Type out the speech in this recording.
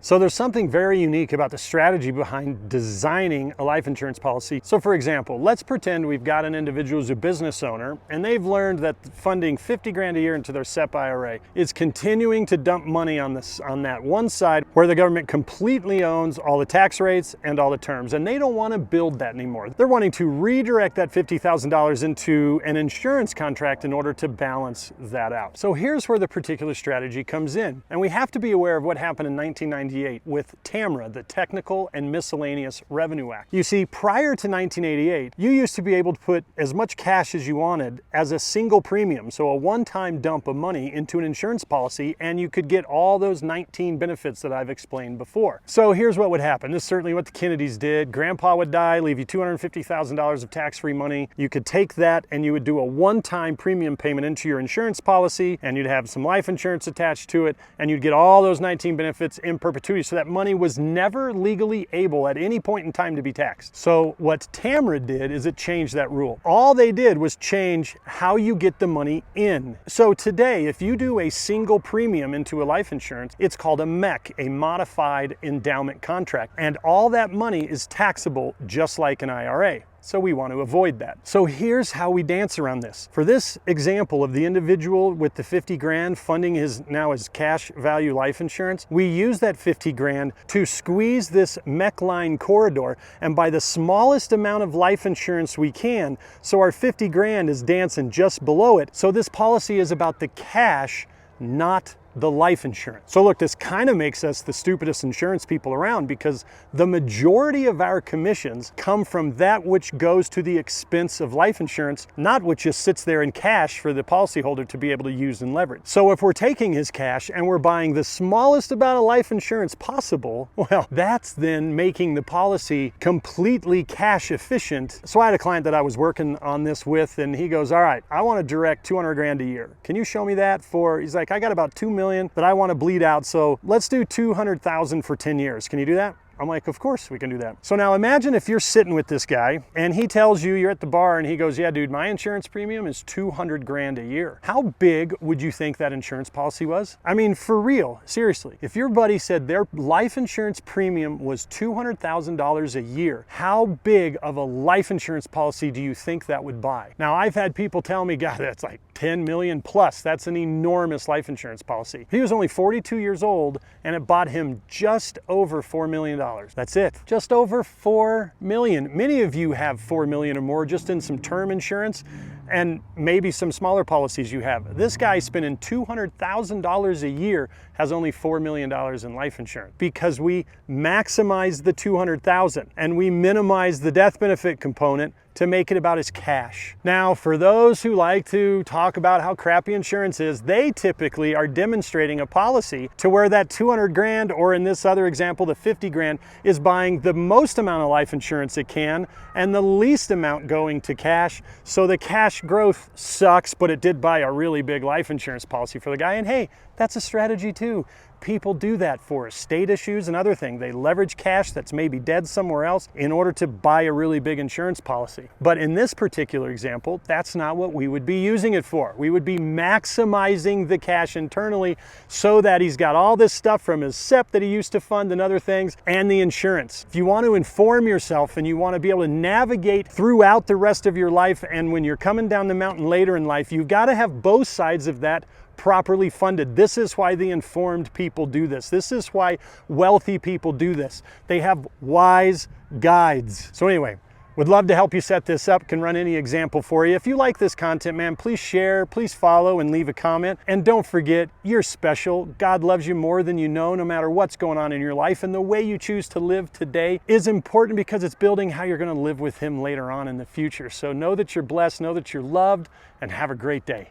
So there's something very unique about the strategy behind designing a life insurance policy. So for example, let's pretend we've got an individual who's a business owner and they've learned that funding 50 grand a year into their SEP IRA is continuing to dump money on that one side where the government completely owns all the tax rates and all the terms, and they don't want to build that anymore. They're wanting to redirect that $50,000 into an insurance contract in order to balance that out. So here's where the particular strategy comes in, and we have to be aware of what happened in 1998 with TAMRA, the Technical and Miscellaneous Revenue Act. You see, prior to 1988, you used to be able to put as much cash as you wanted as a single premium, so a one-time dump of money into an insurance policy, and you could get all those 19 benefits that I've explained before. So here's what would happen. This is certainly what the Kennedys did. Grandpa would die, leave you $250,000 of tax-free money. You could take that and you would do a one-time premium payment into your insurance policy, and you'd have some life insurance attached to it, and you'd get all those 19 benefits in perpetuity, so that money was never legally able at any point in time to be taxed. So what TAMRA did is it changed that rule. All they did was change how you get the money in. So today, if you do a single premium into a life insurance, it's called a MEC, a modified endowment contract, and all that money is taxable just like an IRA. So we want to avoid that. So here's how we dance around this. For this example of the individual with the 50 grand funding his cash value life insurance, we use that 50 grand to squeeze this MEC line corridor and buy the smallest amount of life insurance we can, so our 50 grand is dancing just below it. So this policy is about the cash, not the life insurance. So look, this kind of makes us the stupidest insurance people around, because the majority of our commissions come from that which goes to the expense of life insurance, not which just sits there in cash for the policyholder to be able to use and leverage. So if we're taking his cash and we're buying the smallest amount of life insurance possible, well, that's then making the policy completely cash efficient. So I had a client that I was working on this with, and he goes, all right, I want to direct 200 grand a year. Can you show me that for, he's like, I got about 2 million that I want to bleed out, so let's do 200,000 for 10 years. Can you do that? I'm like, of course we can do that. So now imagine if you're sitting with this guy and he tells you, you're at the bar and he goes, yeah, dude, my insurance premium is 200 grand a year. How big would you think that insurance policy was? I mean, for real, seriously. If your buddy said their life insurance premium was $200,000 a year, how big of a life insurance policy do you think that would buy? Now, I've had people tell me, God, that's like 10 million plus. That's an enormous life insurance policy. He was only 42 years old and it bought him just over $4 million. That's it, just over 4 million. Many of you have 4 million or more just in some term insurance, and maybe some smaller policies you have. This guy spending $200,000 a year has only $4 million in life insurance, because we maximize the 200,000 and we minimize the death benefit component to make it about his cash. Now, for those who like to talk about how crappy insurance is, they typically are demonstrating a policy to where that 200 grand, or in this other example, the 50 grand, is buying the most amount of life insurance it can and the least amount going to cash. So the cash growth sucks, but it did buy a really big life insurance policy for the guy. And hey, that's a strategy too. People do that for estate issues and other things. They leverage cash that's maybe dead somewhere else in order to buy a really big insurance policy. But in this particular example, that's not what we would be using it for. We would be maximizing the cash internally so that he's got all this stuff from his SEP that he used to fund and other things, and the insurance. If you want to inform yourself and you want to be able to navigate throughout the rest of your life, and when you're coming down the mountain later in life, you've got to have both sides of that properly funded. This is why the informed people do this. This is why wealthy people do this. They have wise guides. So anyway, would love to help you set this up. Can run any example for you. If you like this content, man, please share, please follow, and leave a comment. And don't forget, you're special. God loves you more than you know, no matter what's going on in your life. And the way you choose to live today is important, because it's building how you're going to live with Him later on in the future. So know that you're blessed, know that you're loved, and have a great day.